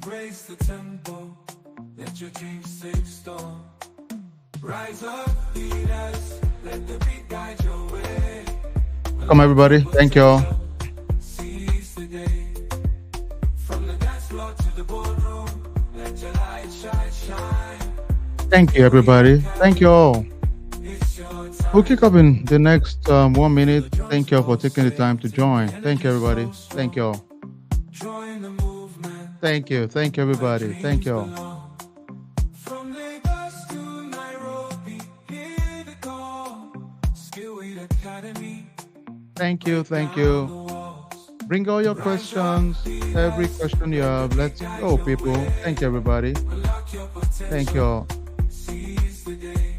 Embrace the tempo, let your dreams take storm. Rise up, leaders, let the beat guide your way. When Welcome, the everybody. tempo Thank you turns all. up, seize the day. From the dance floor to the boardroom, let your light shine, shine. Thank you, Skill Weed everybody. Thank you Academy, all. it's your We'll kick time. up in the next 1 minute. The drums Thank you all for taking the pulsate, time to join. the Thank you, energy so everybody. Thank you strong. all. Join the movement Thank you. Thank you, where everybody. Thank dreams you all. belong. From Lagos to Nairobi, hear the call. Skillweed Academy, Thank you. break Thank down you. the walls. Bring all your Rise up, questions. Every leaders, question you let the have. beat Let's guide go, your people. Thank you, way. everybody. Unlock your Thank you potential, all. seize the day.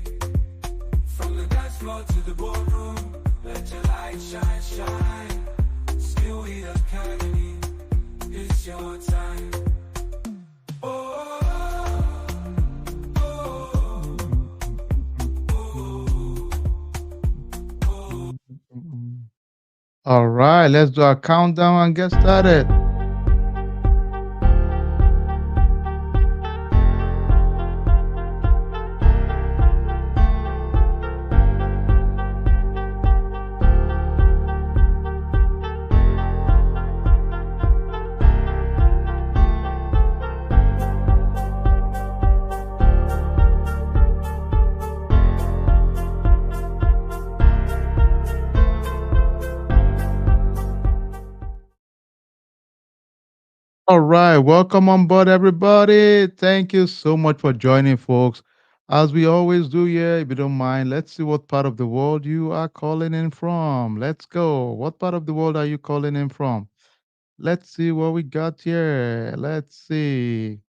From the dance floor to the boardroom, let your light shine, shine. Skillweed Academy, it's your time. Oh, oh, All right, let's do a countdown and get started. All right, welcome on board, everybody. Thank you so much for joining, folks. As we always do here, if you don't mind, let's see what part of the world you are calling in from. Let's go. What part of the world are you calling in from? Let's see what we got here. Let's see.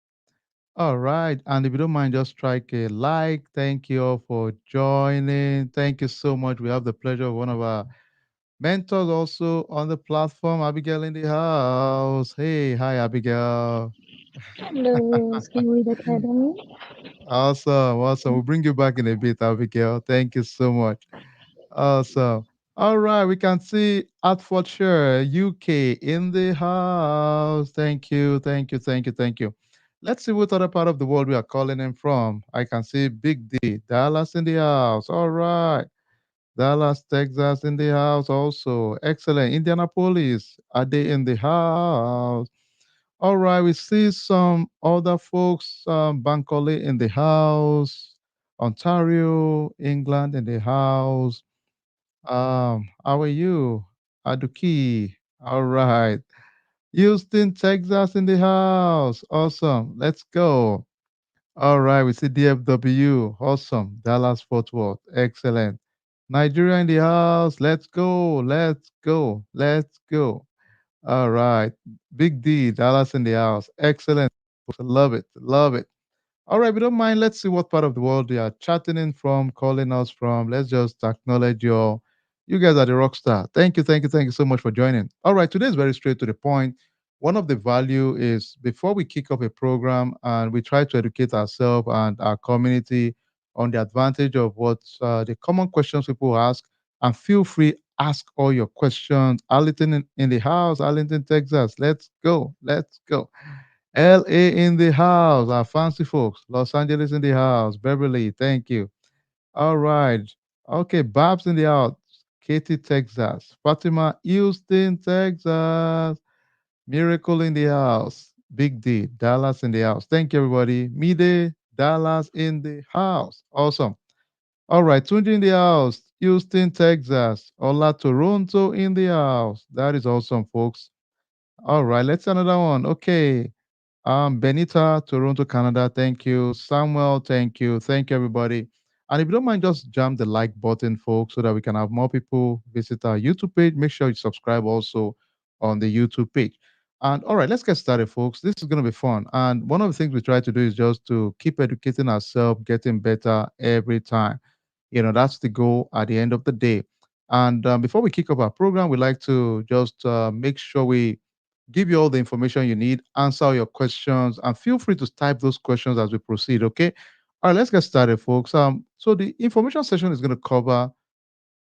All right, and if you don't mind, just strike a like. Thank you all for joining. Thank you so much. We have the pleasure of one of our mentors also on the platform, Abigail in the house. Hey, hi, Abigail. Hello, Skillweed Academy. Awesome, awesome. We'll bring you back in a bit, Abigail. Thank you so much. Awesome. All right, we can see Hertfordshire, UK in the house. Thank you, thank you, thank you, thank you. Let's see what other part of the world we are calling in from. I can see Big D, Dallas in the house. All right. Dallas, Texas in the house also. Excellent. Indianapolis, are they in the house? All right, we see some other folks, Bankole in the house, Ontario, England in the house. How are you? Aduki. All right. Houston, Texas in the house. Awesome. Let's go. All right, we see DFW. Awesome. Dallas, Fort Worth. Excellent. Nigeria in the house. Let's go. Let's go. Let's go. All right. Big D, Dallas in the house. Excellent. Love it. Love it. All right, we don't mind. Let's see what part of the world you are chatting in from, calling us from. Let's just acknowledge your. You guys are the rock star. Thank you, thank you, thank you so much for joining. All right, today is very straight to the point. One of the value is before we kick off a program and we try to educate ourselves and our community on the advantage of what the common questions people ask. And feel free ask all your questions. Arlington in the house, Arlington, Texas. Let's go, let's go. LA in the house, our fancy folks. Los Angeles in the house. Beverly, thank you. All right. Okay, Babs in the house. Katy, Texas. Fatima, Houston, Texas. Miracle in the house. Big D, Dallas in the house. Thank you, everybody. Mide, Dallas in the house. Awesome. All right, Tunji in the house. Houston, Texas. Ola, Toronto in the house. That is awesome, folks. All right, let's see another one. Okay. Benita, Toronto, Canada. Thank you. Samuel, thank you. Thank you, everybody. And if you don't mind, just jam the like button, folks, so that we can have more people visit our YouTube page. Make sure you subscribe also on the YouTube page. And all right, let's get started, folks. This is going to be fun. And one of the things we try to do is just to keep educating ourselves, getting better every time. That's the goal at the end of the day. And before we kick off our program, we like to just make sure we give you all the information you need, answer all your questions, and feel free to type those questions as we proceed. Okay. All right, let's get started, folks. So the information session is going to cover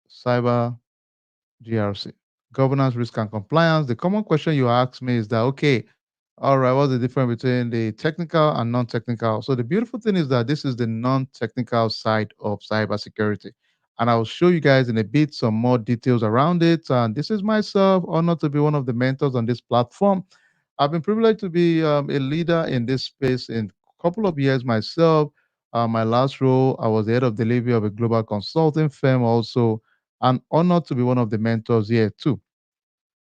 cyber GRC, governance, risk, and compliance. The common question you ask me is that okay, All right, what's the difference between the technical and non-technical? So the beautiful thing is that this is the non-technical side of cybersecurity, and I'll show you guys in a bit some more details around it. And this is myself, honored to be one of the mentors on this platform. I've been privileged to be a leader in this space in a couple of years myself. My last role, I was the head of delivery of a global consulting firm, also, and honored to be one of the mentors here too.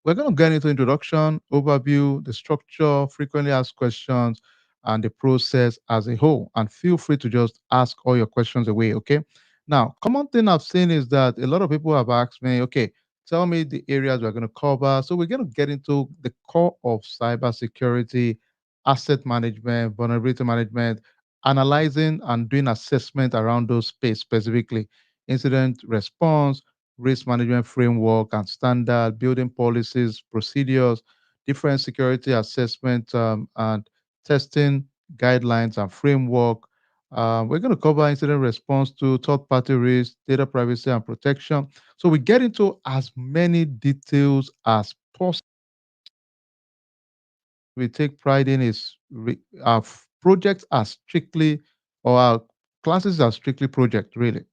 We're going to get into introduction, overview, the structure, frequently asked questions, and the process as a whole. And feel free to just ask all your questions away, okay? Now, common thing I've seen is that a lot of people have asked me, okay, tell me the areas we're going to cover. So we're going to get into the core of cybersecurity, asset management, vulnerability management, analyzing and doing assessment around those space specifically, incident response, risk management framework and standard, building policies, procedures, different security assessment and testing guidelines and framework. We're going to cover incident response to third party risk, data privacy and protection. So we get into as many details as possible. We take pride in is our projects are strictly, or our classes are strictly project, really.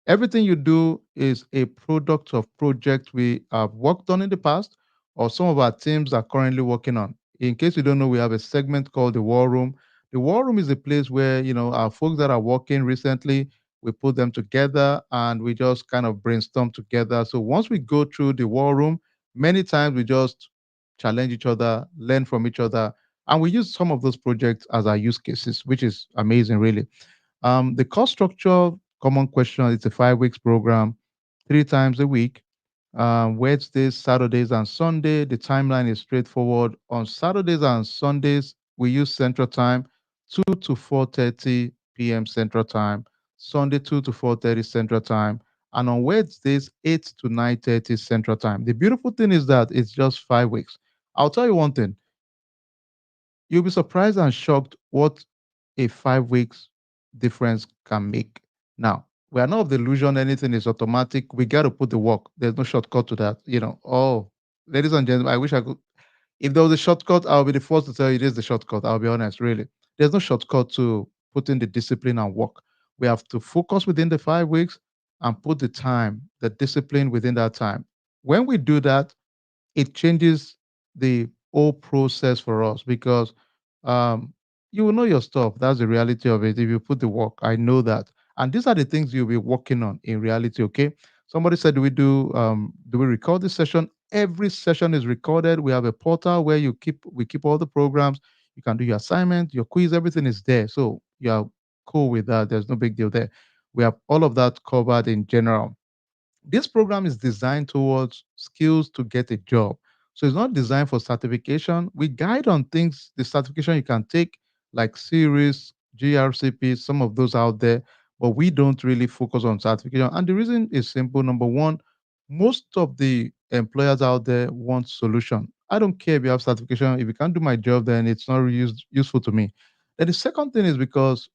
Everything you do is a product of projects we have worked on in the past or some of our teams are currently working on. In case you don't know, we have a segment called the War Room. The War Room is a place where, our folks that are working recently, we put them together and we just kind of brainstorm together. So once we go through the War Room, many times we just challenge each other, learn from each other, and we use some of those projects as our use cases, which is amazing, really. The cost structure, common question, it's a 5 weeks program, 3 times a week. Wednesdays, Saturdays, and Sunday. The timeline is straightforward. On Saturdays and Sundays, we use Central Time, 2 to 4:30 p.m. Central Time. Sunday, 2 to 4:30 Central Time. And on Wednesdays, 8 to 9:30 Central Time. The beautiful thing is that it's just 5 weeks. I'll tell you one thing. You'll be surprised and shocked what a 5 weeks difference can make. Now, we are not of the illusion anything is automatic. We got to put the work. There's no shortcut to that. Oh, ladies and gentlemen, I wish I could. If there was a shortcut, I'll be the first to tell you it is the shortcut. I'll be honest, really. There's no shortcut to putting the discipline and work. We have to focus within the 5 weeks and put the time, the discipline within that time. When we do that, it changes the whole process for us because um, you will know your stuff. That's the reality of it. If you put the work, I know that. And these are the things you'll be working on in reality. Okay. Somebody said, do we record this session? Every session is recorded. We have a portal where we keep all the programs. You can do your assignment, your quiz, everything is there. So you're cool with that. There's no big deal there. We have all of that covered in general. This program is designed towards skills to get a job. So it's not designed for certification. We guide on things, the certification you can take, like series, GRCP, some of those out there, but we don't really focus on certification. And the reason is simple. Number one, most of the employers out there want solution. I don't care if you have certification. If you can't do my job, then it's not really useful to me. And the second thing is because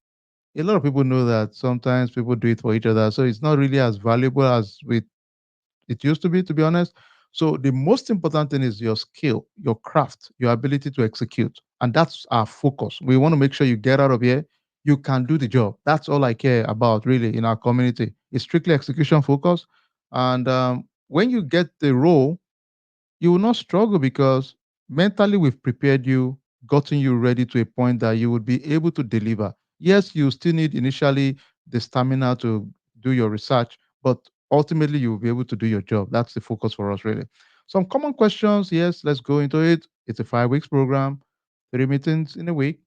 a lot of people know that sometimes people do it for each other. So it's not really as valuable as it used to be honest. So the most important thing is your skill, your craft, your ability to execute. And that's our focus. We want to make sure you get out of here, you can do the job. That's all I care about really in our community. It's strictly execution focus. And when you get the role, you will not struggle because mentally we've prepared you, gotten you ready to a point that you would be able to deliver. Yes, you still need initially the stamina to do your research, but ultimately you will be able to do your job. That's the focus for us, really. Some common questions. Yes, let's go into it. It's a 5 weeks program, 3 meetings in a week.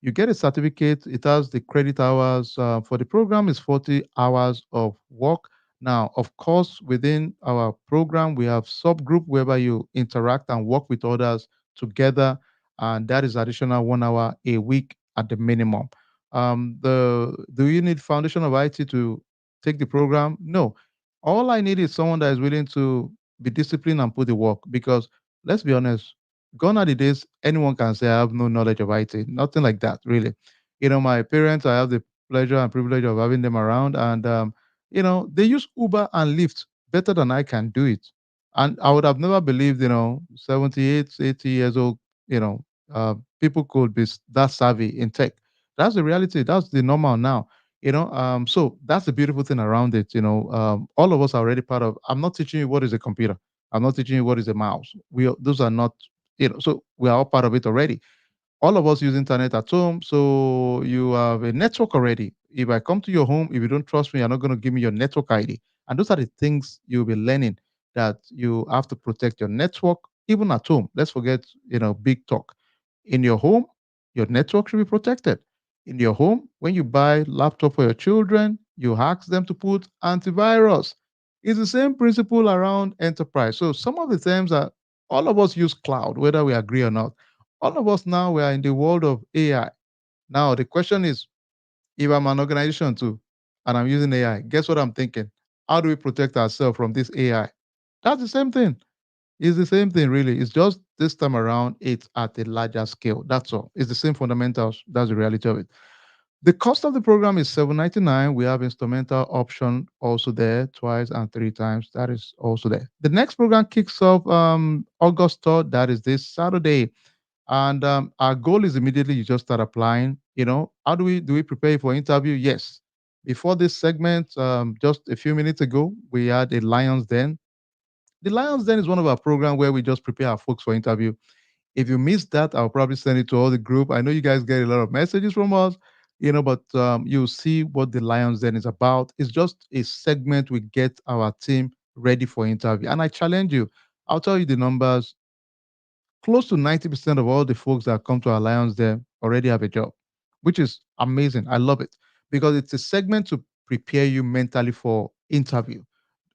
You get a certificate. It has the credit hours for the program is 40 hours of work. Now, of course, within our program, we have subgroup whereby you interact and work with others together, and that is additional 1 hour a week at the minimum. Do you need foundation of IT to take the program? No. All I need is someone that is willing to be disciplined and put the work. Because let's be honest, gone are the days anyone can say I have no knowledge of IT. Nothing like that, really. My parents, I have the pleasure and privilege of having them around, and they use Uber and Lyft better than I can do it. And I would have never believed, 78, 80 years old, People could be that savvy in tech. That's the reality. That's the normal now. So that's the beautiful thing around it. All of us are already part of. I'm not teaching you what is a computer. I'm not teaching you what is a mouse. Those are not. So we are all part of it already. All of us use internet at home, so you have a network already. If I come to your home, if you don't trust me, you're not going to give me your network ID. And those are the things you'll be learning, that you have to protect your network even at home. Let's forget, big talk. In your home, your network should be protected. In your home, when you buy laptop for your children, you ask them to put antivirus. It's the same principle around enterprise. So some of the terms are, all of us use cloud, whether we agree or not. All of us now, we are in the world of AI. Now the question is, if I'm an organization too and I'm using AI, guess what I'm thinking? How do we protect ourselves from this AI? That's the same thing. It's the same thing, really. It's just this time around, it's at a larger scale. That's all. It's the same fundamentals. That's the reality of it. The cost of the program is 799. We have instrumental option also there, twice and three times. That is also there. The next program kicks off August 3rd. That is this Saturday. And our goal is immediately you just start applying. How do we prepare for interview? Yes. Before this segment, just a few minutes ago, we had a Lions Den. The Lions Den is one of our programs where we just prepare our folks for interview. If you missed that, I'll probably send it to all the group. I know you guys get a lot of messages from us, but you'll see what the Lions Den is about. It's just a segment we get our team ready for interview. And I challenge you. I'll tell you the numbers. Close to 90% of all the folks that come to Alliance there already have a job, which is amazing. I love it because it's a segment to prepare you mentally for interview.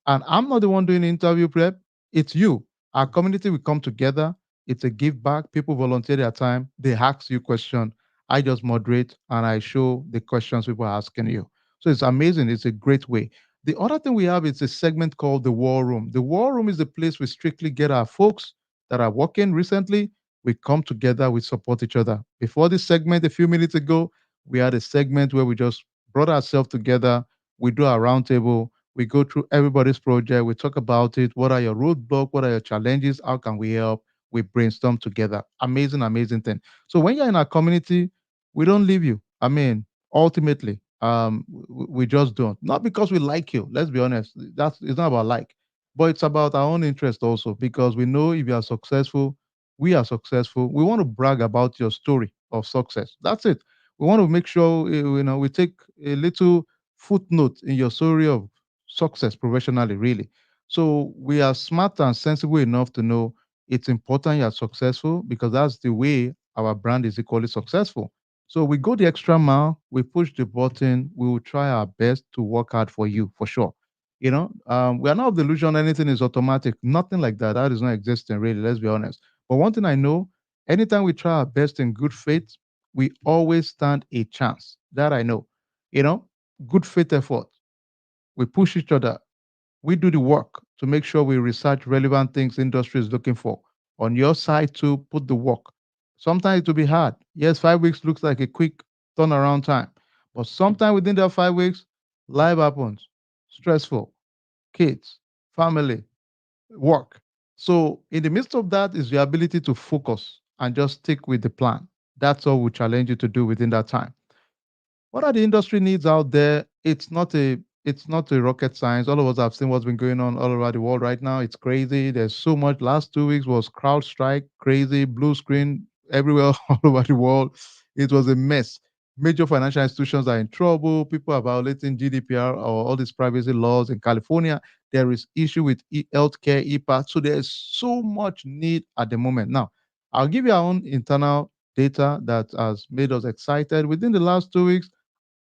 And I'm not the one doing the interview prep. It's you. Our community will come together. It's a give back. People volunteer their time. They ask you question. I just moderate and I show the questions people are asking you. So it's amazing. It's a great way. The other thing we have is a segment called the War Room. The War Room is the place we strictly get our folks that are working recently. We come together, we support each other. Before this segment, a few minutes ago, we had a segment where we just brought ourselves together. We do our roundtable, we go through everybody's project. We talk about it. What are your roadblocks? What are your challenges? How can we help? We brainstorm together. Amazing, amazing thing. So when you're in our community, we don't leave you. I mean, ultimately, we just don't. Not because we like you. Let's be honest. That's it's not about like, but it's about our own interest also. Because we know if you are successful, we are successful. We want to brag about your story of success. That's it. We want to make sure we take a little footnote in your story of success professionally, really. So we are smart and sensible enough to know it's important you are successful because that's the way our brand is equally successful. So we go the extra mile, we push the button, we will try our best to work hard for you for sure. We are not of the illusion anything is automatic, nothing like that. That is not existing, really. Let's be honest. But one thing I know, anytime we try our best in good faith, we always stand a chance. That I know. You know, good faith effort. We push each other. We do the work to make sure we research relevant things industry is looking for. On your side to put the work. Sometimes it will be hard. Yes, 5 weeks looks like a quick turnaround time. But sometimes within that 5 weeks, life happens. Stressful. Kids, family, work. So in the midst of that is the ability to focus and just stick with the plan. That's all we challenge you to do within that time. What are the industry needs out there? It's not a rocket science. All of us have seen what's been going on all over the world right now. It's crazy. There's so much. Last 2 weeks was crowd strike, crazy, blue screen everywhere all over the world. It was a mess. Major financial institutions are in trouble. People are violating GDPR or all these privacy laws in California. There is issue with healthcare, EPA. So there's so much need at the moment. Now, I'll give you our own internal data that has made us excited. Within the last 2 weeks,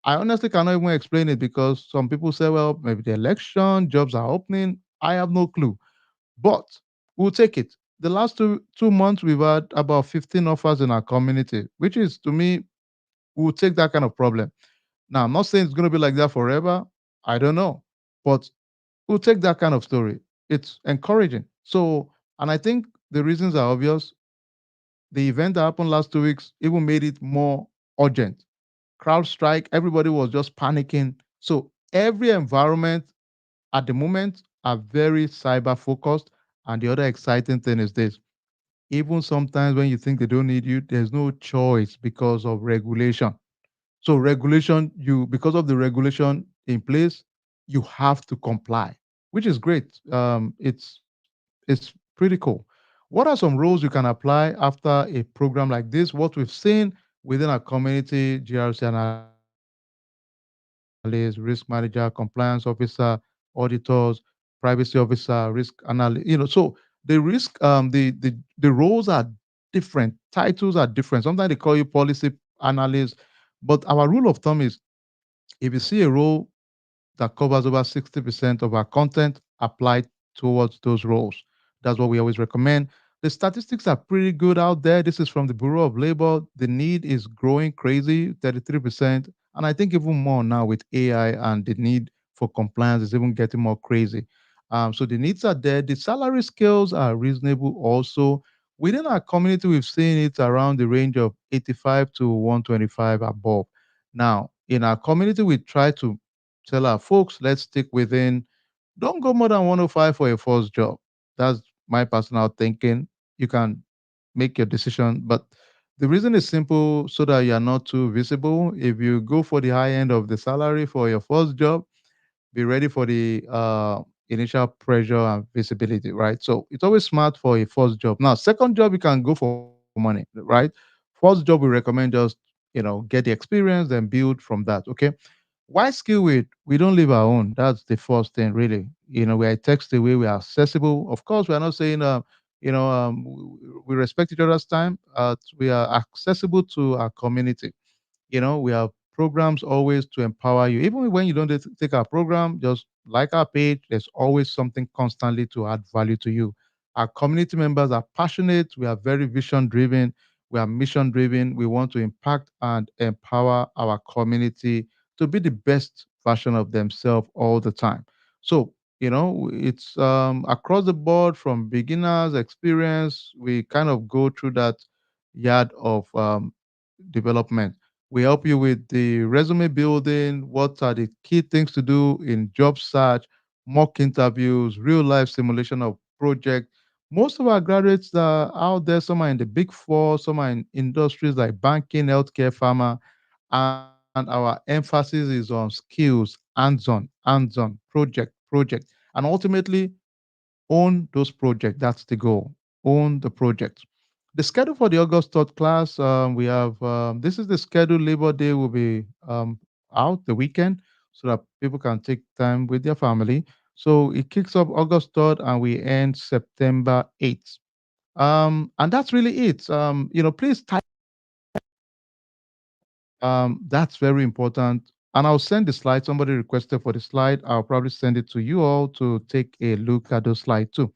I honestly cannot even explain it because some people say, well, maybe the election, jobs are opening. I have no clue. But we'll take it. The last two months, we've had about 15 offers in our community, which is to me, we'll take that kind of problem. Now, I'm not saying it's going to be like that forever. I don't know. But we'll take that kind of story. It's encouraging. So, and I think the reasons are obvious. The event that happened last 2 weeks even made it more urgent. Crowd strike, everybody was just panicking. So every environment at the moment are very cyber focused. And the other exciting thing is this: Even sometimes when you think they don't need you, there's no choice because of regulation. So regulation, you because of the regulation in place, you have to comply, which is great. It's pretty cool. What are some rules you can apply after a program like this? What we've seen within our community: GRC analyst, risk manager, compliance officer, auditors, privacy officer, risk analyst. So the risk, the roles are different, titles are different. Sometimes they call you policy analyst, but our rule of thumb is if you see a role that covers over 60% of our content applied towards those roles. That's what we always recommend. The statistics are pretty good out there. This is from the Bureau of Labor. The need is growing crazy, 33%. And I think even more now with AI, and the need for compliance is even getting more crazy. So the needs are there. The salary scales are reasonable also. Within our community, we've seen it around the range of 85 to 125 above. Now, in our community, we try to tell our folks, let's stick within, don't go more than 105 for a first job. That's my personal thinking. You can make your decision, but the reason is simple so that you're not too visible. If you go for the high end of the salary for your first job, be ready for the initial pressure and visibility, right? So it's always smart for a first job. Now, second job, you can go for money, right? First job, we recommend just, get the experience, then build from that, okay? Why Skillweed? We don't leave our own. That's the first thing, really. We are text away, we are accessible. Of course, we are not saying, we respect each other's time. We are accessible to our community. We have programs always to empower you. Even when you don't take our program, just like our page, there's always something constantly to add value to you. Our community members are passionate. We are very vision driven. We are mission driven. We want to impact and empower our community to be the best version of themselves all the time. So, it's across the board from beginners experience. We kind of go through that yard of development. We help you with the resume building. What are the key things to do in job search, mock interviews, real life simulation of project. Most of our graduates are out there. Some are in the big four, some are in industries like banking, healthcare, pharma, and our emphasis is on skills, hands-on, project, and ultimately own those projects. That's the goal. Own the project. The schedule for the August 3rd class, we have this is the schedule. Labor Day will be out the weekend so that people can take time with their family. So it kicks off August 3rd and we end September 8th. And that's really it. Please type. That's very important. And I'll send the slide. Somebody requested for the slide. I'll probably send it to you all to take a look at those slides too.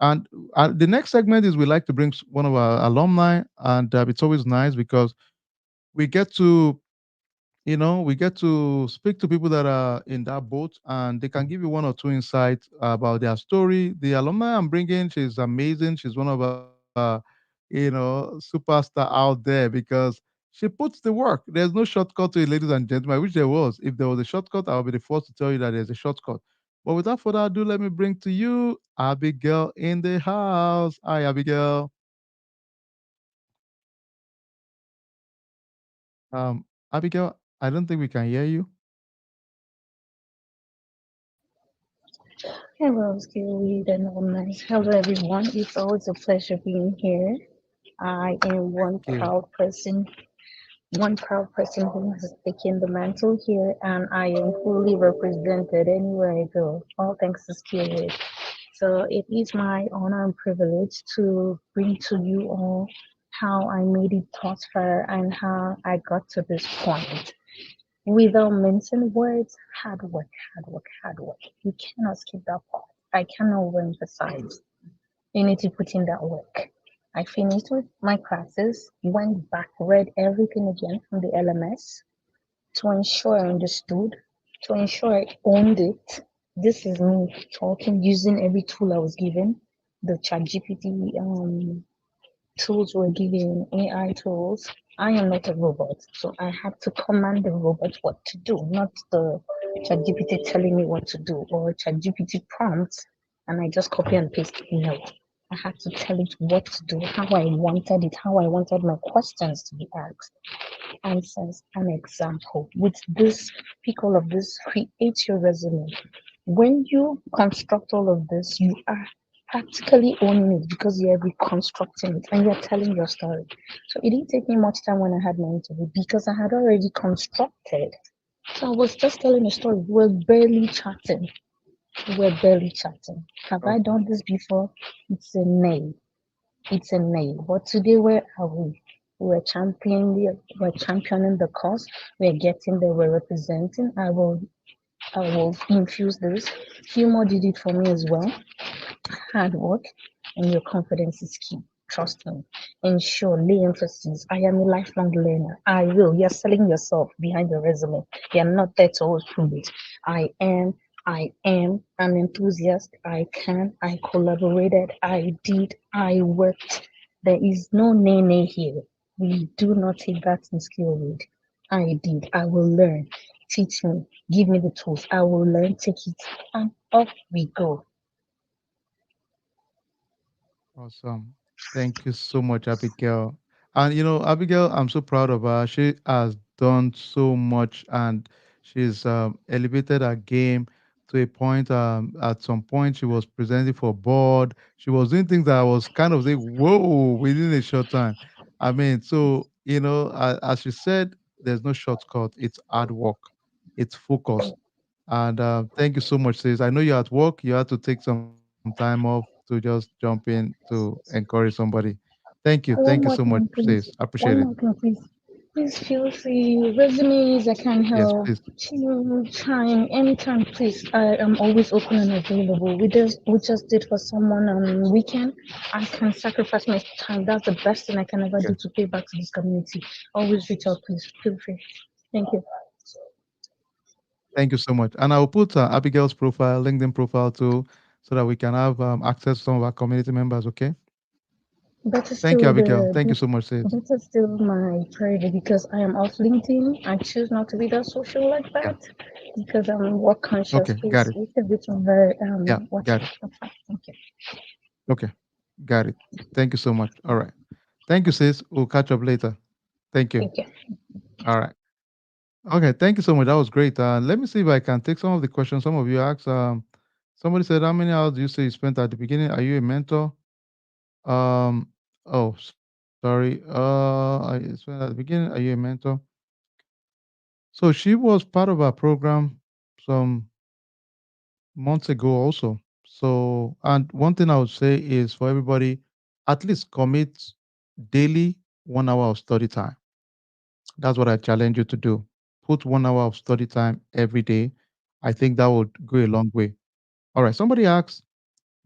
And the next segment is we like to bring one of our alumni, and it's always nice because we get to, we get to speak to people that are in that boat, and they can give you one or two insights about their story. The alumni I'm bringing, she's amazing. She's one of our, superstar out there because she puts the work. There's no shortcut to it, ladies and gentlemen. I wish there was. If there was a shortcut, I'll be the first to tell you that there's a shortcut. But without further ado, let me bring to you Abigail in the house. Hi, Abigail. Abigail, I don't think we can hear you. Hello, Skillweed and Alumni. Hello, everyone. It's always a pleasure being here. I am Thank you. one proud person who has taken the mantle here, and I am fully represented anywhere I go. All thanks to Skillweed. So it is my honor and privilege to bring to you all how I made it thus far and how I got to this point. Without mincing words, hard work, hard work, hard work. You cannot skip that part. I cannot overemphasize. You need to put in that work. I finished with my classes, went back, read everything again from the LMS to ensure I understood, to ensure I owned it. This is me talking, using every tool I was given. The ChatGPT tools were given, AI tools. I am not a robot, so I had to command the robot what to do, not the ChatGPT telling me what to do or ChatGPT prompts and I just copy and paste. No. I had to tell it what to do, how I wanted it, how I wanted my questions to be asked. And since an example, with this, pick all of this, create your resume. When you construct all of this, you are practically owning it because you're reconstructing it and you're telling your story. So it didn't take me much time when I had my interview because I had already constructed. So I was just telling a story. We're barely chatting. We're barely chatting. Have I Awesome. done this before? It's a nay. It's a nay. But today, where are we? We're championing the cause. We're getting there. We're representing. I will infuse this. Humor did it for me as well. Hard work and your confidence is key. Trust me. Ensure, lay emphasis. I am a lifelong learner. I will. You're selling yourself behind your resume. You're not there to always prove it. I am an enthusiast. I can. I collaborated. I did. I worked. There is no nay nay here. We do not take that in Skillweed. I did. I will learn. Teach me. Give me the tools. I will learn. Take it. And off we go. Awesome. Thank you so much, Abigail. And Abigail, I'm so proud of her. She has done so much, and she's elevated her game to a point. At some point, she was presenting for board. She was doing things that I was kind of saying, "Whoa!" within a short time. I mean, so as she said, there's no shortcut. It's hard work. It's focus. And thank you so much, sis. I know you're at work. You had to take some time off to just jump in to encourage somebody. Thank you. Thank you so One much, more thing, sis. please. Appreciate it. One more thing, please. Please feel free. Resumes, I can Yes, help. please. Time, anytime, please. I am always open and available. We just did for someone on weekend. I can sacrifice my time. That's the best thing I can ever Okay. do to pay back to this community. Always reach out, please. Feel free. Thank you. Thank you so much. And I will put Abigail's profile, LinkedIn profile too, so that we can have access to some of our community members. Okay. Better Thank you, still, Abigail. Thank you so much, sis. better still my priority because I am off LinkedIn. I choose not to be that social like Yeah. that because I'm work conscious. Okay. Got Please, it. we can be very Yeah. watch Got out. it. That's fine. Thank you. Okay. Got it. Thank you so much. All right. Thank you, sis. We'll catch up later. Thank you. Thank you. All right. Okay, thank you so much. That was great. Let me see if I can take some of the questions some of you asked. Somebody said, "How many hours do you say you spent at the beginning? Are you a mentor?" Um, oh, sorry. I spent at the beginning. Are you a mentor? So she was part of our program some months ago, also. So, and one thing I would say is for everybody, at least commit daily 1 hour of study time. That's what I challenge you to do. Put 1 hour of study time every day. I think that would go a long way. All right. Somebody asks,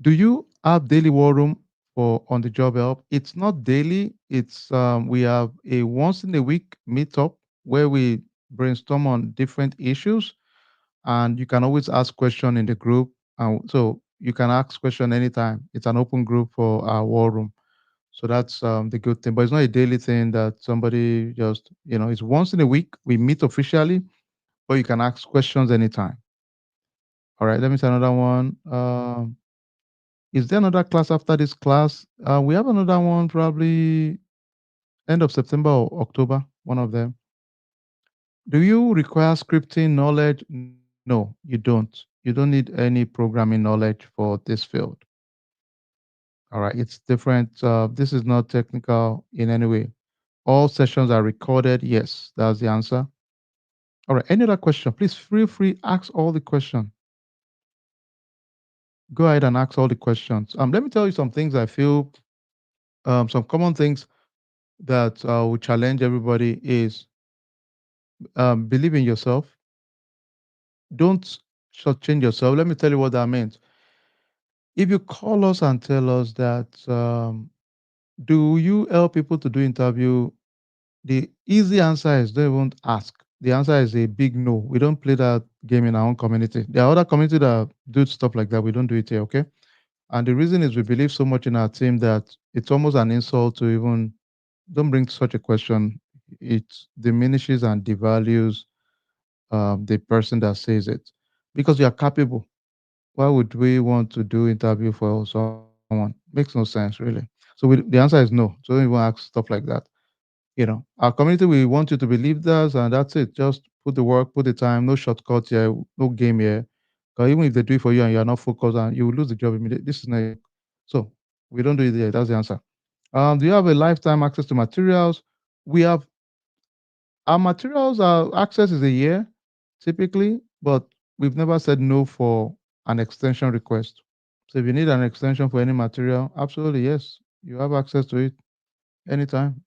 do you have daily war room for on the job help? It's not daily. It's we have a once in a week meetup where we brainstorm on different issues, and you can always ask question in the group. So you can ask question anytime. It's an open group for our war room. So that's the good thing. But it's not a daily thing that somebody just, it's once in a week. We meet officially, but you can ask questions anytime. All right, let me say another one. Is there another class after this class? We have another one probably end of September or October, one of them. Do you require scripting knowledge? No, you don't. You don't need any programming knowledge for this field. All right, it's different. This is not technical in any way. All sessions are recorded. Yes, that's the answer. All right. Any other question? Please feel free. Ask all the questions. Go ahead and ask all the questions. Let me tell you some things I feel. Some common things that will challenge everybody is believe in yourself. Don't shortchange yourself. Let me tell you what that means. If you call us and tell us that, do you help people to do interview? The easy answer is don't even ask. The answer is a big no. We don't play that game in our own community. There are other community that do stuff like that. We don't do it here, okay? And the reason is we believe so much in our team that it's almost an insult to even don't bring such a question. It diminishes and devalues the person that says it because you are capable. Why would we want to do interview for someone Makes no sense, really. So the answer is no. So don't even ask stuff like that. Our community, we want you to be leaders, and that's it. Just put the work, put the time, no shortcuts here, no game here. Because even if they do it for you and you're not focused, and you will lose the job immediately. This is not. So we don't do it there. That's the answer. Do you have a lifetime access to materials? We have our materials. Our access is a year, typically, but we've never said no for an extension request. So if you need an extension for any material, absolutely yes, you have access to it anytime.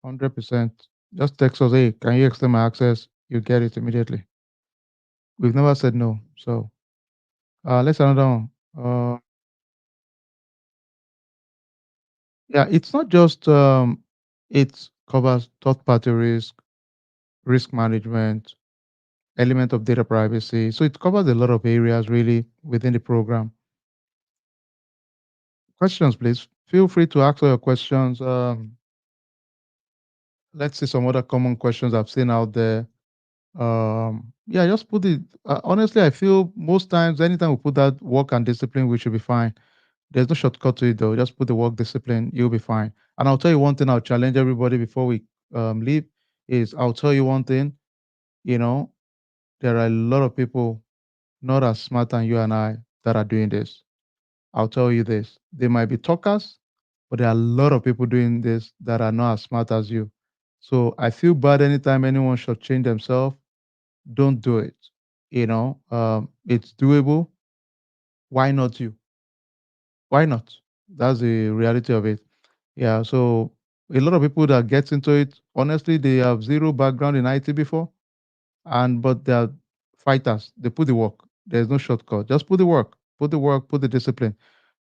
100%. Just text us, hey, can you extend my access? You get it immediately. We've never said no. So let's another one. Yeah, it's not just it covers third party risk, risk management, element of data privacy. So it covers a lot of areas really within the program. Questions, please. Feel free to ask all your questions. Let's see some other common questions I've seen out there. Yeah, just put it. Honestly, I feel most times, anytime we put that work and discipline, we should be fine. There's no shortcut to it, though. Just put the work discipline, you'll be fine. And I'll tell you one thing. I'll challenge everybody before we leave. Is I'll tell you one thing. You know, there are a lot of people not as smart as you and I that are doing this. I'll tell you this. They might be talkers, but there are a lot of people doing this that are not as smart as you. So I feel bad anytime anyone should change themselves. Don't do it. It's doable. Why not you? Why not? That's the reality of it. Yeah. So a lot of people that get into it, honestly, they have zero background in IT before, and but they are fighters. They put the work. There's no shortcut. Just put the work. Put the work. Put the discipline.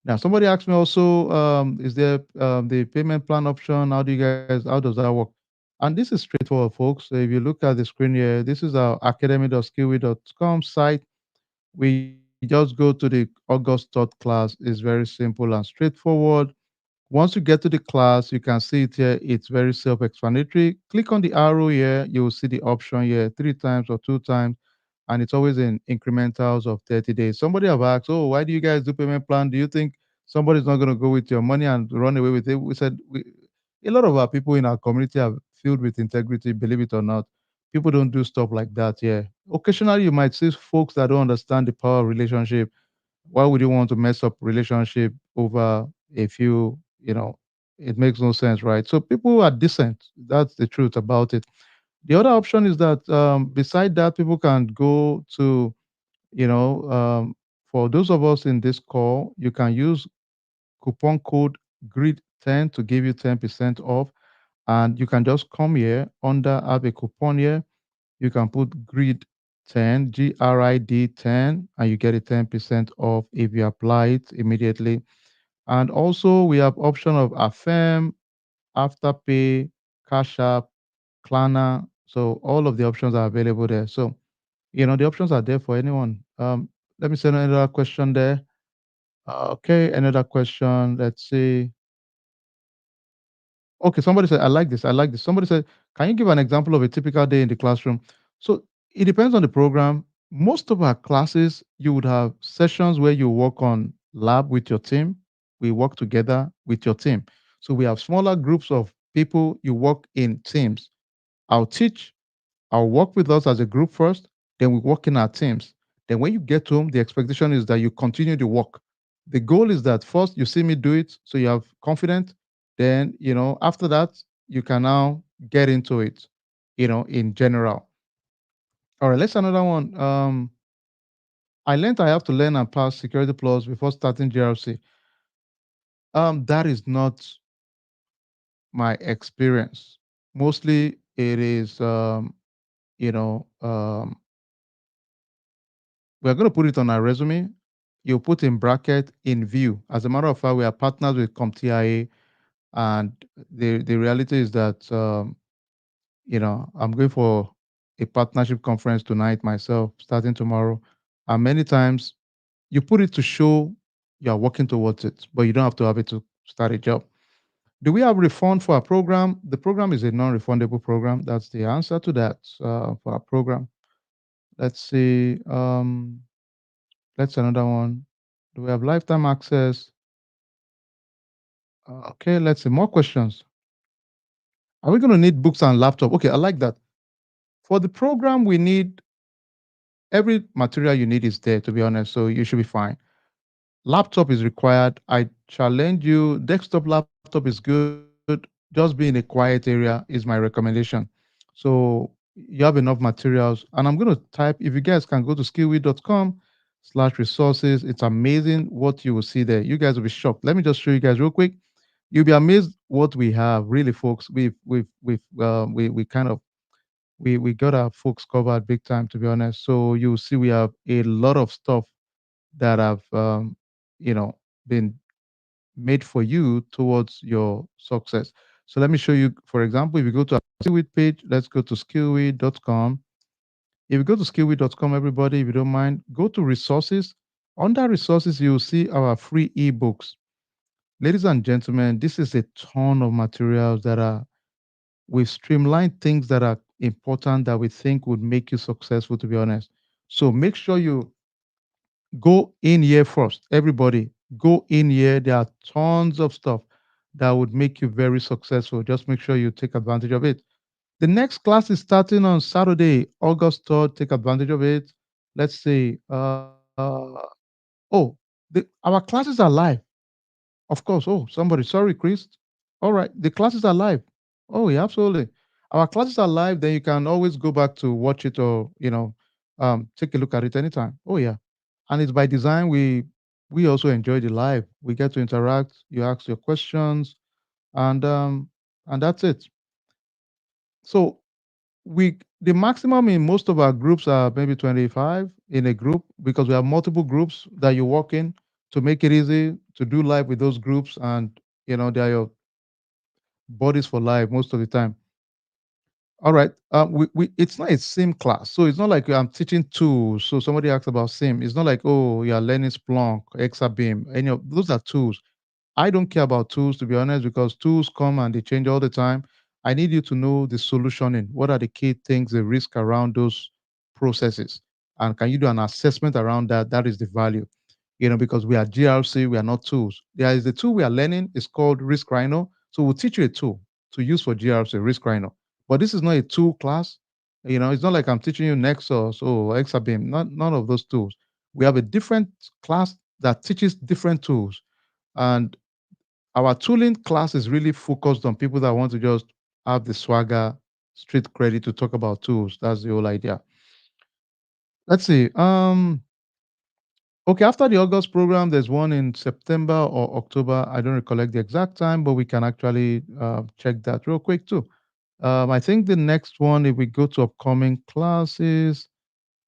Now, somebody asked me also, is there the payment plan option? How do you guys? How does that work? And this is straightforward, folks. So if you look at the screen here, this is our academy.skillweed.com site. We just go to the August third class. It's very simple and straightforward. Once you get to the class, you can see it here. It's very self-explanatory. Click on the arrow here. You will see the option here 3 times or 2 times, and it's always in incrementals of 30 days. Somebody have asked, "Oh, why do you guys do payment plan? Do you think somebody's not going to go with your money and run away with it?" We said a lot of our people in our community are filled with integrity. Believe it or not, people don't do stuff like that here. Occasionally, you might see folks that don't understand the power of relationship. Why would you want to mess up relationship over a few, it makes no sense, right? So people are decent. That's the truth about it. The other option is that beside that, people can go to, you know, um, for those of us in this call, you can use coupon code GRID10 to give you 10% off. And you can just come here under have a coupon here. You can put grid 10, GRID 10, and you get a 10% off if you apply it immediately. And also we have option of Affirm, Afterpay, Cash App, Klarna. So all of the options are available there. So, the options are there for anyone. Let me send another question there. Okay, another question. Let's see. Okay, somebody said, I like this. I like this. Somebody said, can you give an example of a typical day in the classroom? So it depends on the program. Most of our classes, you would have sessions where you work on lab with your team. We work together with your team. So we have smaller groups of people. You work in teams. I'll teach, I'll work with us as a group first, then we work in our teams. Then when you get home, the expectation is that you continue the work. The goal is that first you see me do it, so you have confidence. Then, after that, you can now get into it, in general. All right, let's another one. I learned I have to learn and pass Security Plus before starting GRC. That is not my experience. Mostly it is, you know, um, we're going to put it on our resume. You put in bracket in view. As a matter of fact, we are partners with CompTIA, and the reality is that I'm going for a partnership conference tonight myself, starting tomorrow. And many times you put it to show you are working towards it, but you don't have to have it to start a job. Do we have refund for our program? The program is a non-refundable program. That's the answer to that for our program. Let's see. That's another one. Do we have lifetime access? Okay, let's see. More questions. Are we going to need books and laptop? Okay, I like that. For the program, we need every material you need is there, to be honest. So you should be fine. Laptop is required. I challenge you. Desktop laptop is good. Just be in a quiet area is my recommendation. So you have enough materials. And I'm going to type, if you guys can go to skillweed.com/resources. It's amazing what you will see there. You guys will be shocked. Let me just show you guys real quick. You'll be amazed what we have, really, folks. We kind of we got our folks covered big time, to be honest. So you'll see we have a lot of stuff that have you know been made for you towards your success. So let me show you, for example, if you go to our Skillweed page, let's go to skillweed.com. If you go to skillweed.com, everybody, if you don't mind, go to resources. Under resources, you'll see our free ebooks. Ladies and gentlemen, this is a ton of materials that are, we've streamlined things that are important that we think would make you successful, to be honest. So make sure you go in here first. Everybody, go in here. There are tons of stuff that would make you very successful. Just make sure you take advantage of it. The next class is starting on Saturday, August 3rd. Take advantage of it. Let's see. Oh, our classes are live. Of course. Oh, somebody, sorry, Chris. All right. The classes are live. Oh, yeah, absolutely. Our classes are live. Then you can always go back to watch it or, take a look at it anytime. Oh, yeah. And it's by design. We also enjoy the live. We get to interact. You ask your questions, and that's it. So the maximum in most of our groups are maybe 25 in a group because we have multiple groups that you work in to make it easy to do live with those groups, and they are your bodies for life most of the time. All right. It's not a sim class, so it's not like I'm teaching tools. So somebody asked about sim. It's not like, oh, you're learning Splunk, Exabeam. Any of those are tools. I don't care about tools, to be honest, because tools come and they change all the time. I need you to know the solutioning. What are the key things, the risk around those processes? And can you do an assessment around that? That is the value, because we are GRC, we are not tools. There is the tool we are learning, it's called Risk Rhino. So we'll teach you a tool to use for GRC, Risk Rhino. But this is not a tool class. It's not like I'm teaching you Nexus or Exabeam, none of those tools. We have a different class that teaches different tools. And our tooling class is really focused on people that want to just have the swagger, street credit to talk about tools. That's the whole idea. Let's see. Okay, after the August program, there's one in September or October. I don't recollect the exact time, but we can actually check that real quick too. I think the next one, if we go to upcoming classes,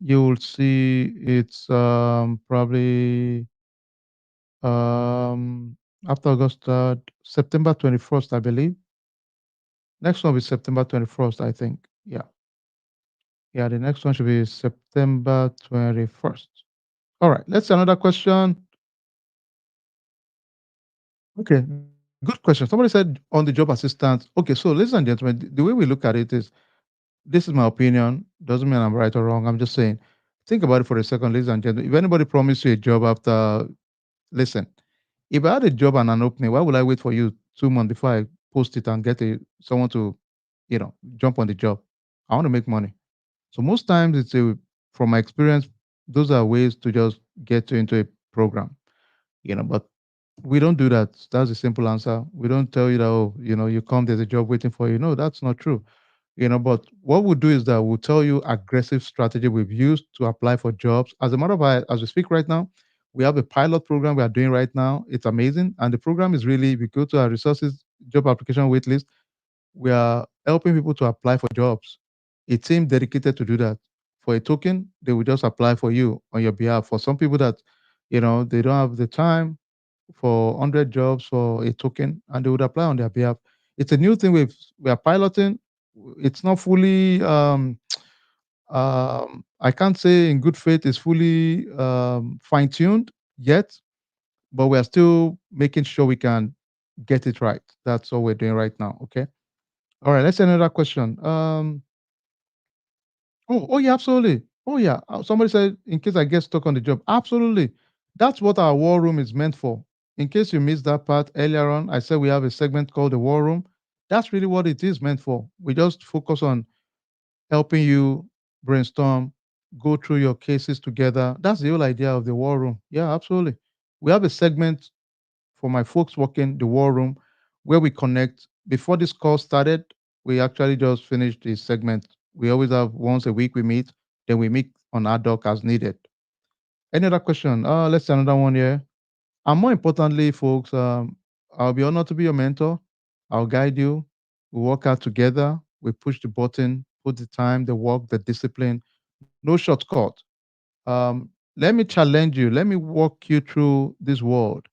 you'll see it's probably um, after August 3rd, September 21st, I believe. Next one will be September 21st, I think. Yeah. Yeah, the next one should be September 21st. All right, let's see another question. Okay, good question. Somebody said on the job assistant. Okay, so ladies and gentlemen, the way we look at it is this is my opinion. Doesn't mean I'm right or wrong. I'm just saying, think about it for a second, ladies and gentlemen. If anybody promised you a job after, listen, if I had a job and an opening, why would I wait for you 2 months before I post it and get someone to, jump on the job? I want to make money. So most times from my experience, those are ways to just get you into a program, but we don't do that. That's the simple answer. We don't tell you that, oh, you come, there's a job waiting for you. No, that's not true. But what we'll do is that we'll tell you aggressive strategy we've used to apply for jobs. As a matter of fact, as we speak right now, we have a pilot program we are doing right now. It's amazing. And the program is really, if you go to our resources job application waitlist, we are helping people to apply for jobs. A team dedicated to do that. For a token, they will just apply for you on your behalf. For some people that, they don't have the time for 100 jobs for a token, and they would apply on their behalf. It's a new thing we are piloting. It's not fully, I can't say in good faith it's fully fine tuned yet, but we are still making sure we can get it right. That's all we're doing right now. Okay. All right. Let's see another question. Oh yeah, absolutely. Oh yeah. Somebody said, in case I get stuck on the job. Absolutely. That's what our war room is meant for. In case you missed that part earlier on, I said we have a segment called the War Room. That's really what it is meant for. We just focus on helping you brainstorm, go through your cases together. That's the whole idea of the War Room. Yeah, absolutely. We have a segment for my folks working the War Room where we connect. Before this call started, we actually just finished the segment. We always have once a week we meet, then we meet on ad hoc as needed. Any other question? Let's see another one here. And more importantly, folks, I'll be honored to be your mentor. I'll guide you. We work out together. We push the button, put the time, the work, the discipline. No shortcut. Let me challenge you. Let me walk you through this world.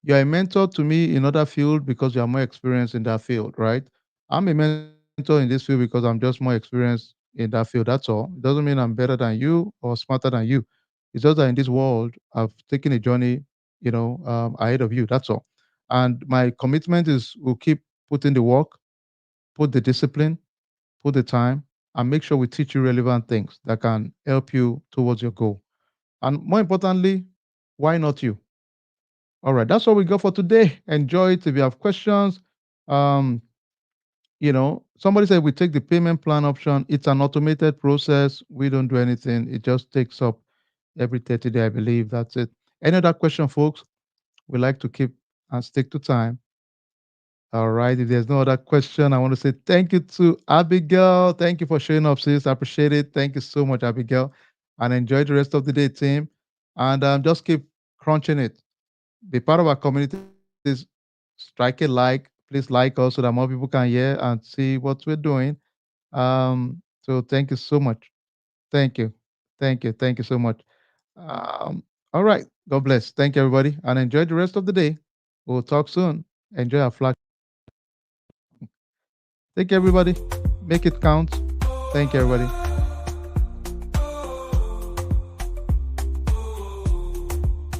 You're a mentor to me in other field because you are more experienced in that field, right? I'm a mentor in this field because I'm just more experienced in that field. That's all. It doesn't mean I'm better than you or smarter than you. It's just that in this world, I've taken a journey, ahead of you. That's all. And my commitment is we'll keep putting the work, put the discipline, put the time, and make sure we teach you relevant things that can help you towards your goal. And more importantly, why not you? All right, that's all we got for today. Enjoy it. If you have questions, um, somebody said we take the payment plan option. It's an automated process. We don't do anything. It just takes up every 30 day, I believe. That's it. Any other question, folks? We like to keep and stick to time. All right. If there's no other question, I want to say thank you to Abigail. Thank you for showing up, sis. I appreciate it. Thank you so much, Abigail. And enjoy the rest of the day, team. And just keep crunching it. Be part of our communities. Strike a like. Please like us so that more people can hear and see what we're doing. So thank you so much. Thank you. Thank you. Thank you so much. All right. God bless. Thank you, everybody. And enjoy the rest of the day. We'll talk soon. Enjoy our flag. Thank you, everybody. Make it count. Thank you, everybody.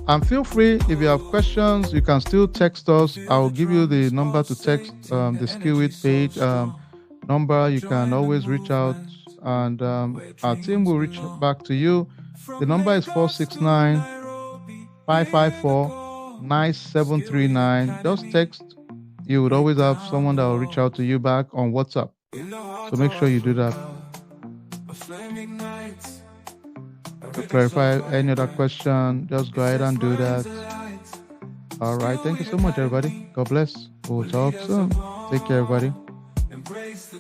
And feel free if you have questions, you can still text us. I'll give you the number to text the Skillweed page number. You can always reach out, and our team will reach back to you. The number is 469 554 9739. Just text. You would always have someone that will reach out to you back on WhatsApp. So make sure you do that. To clarify any other question, just go ahead and do that. All right. Thank you so much, everybody. God bless. We'll talk soon. Take care, everybody. Embrace the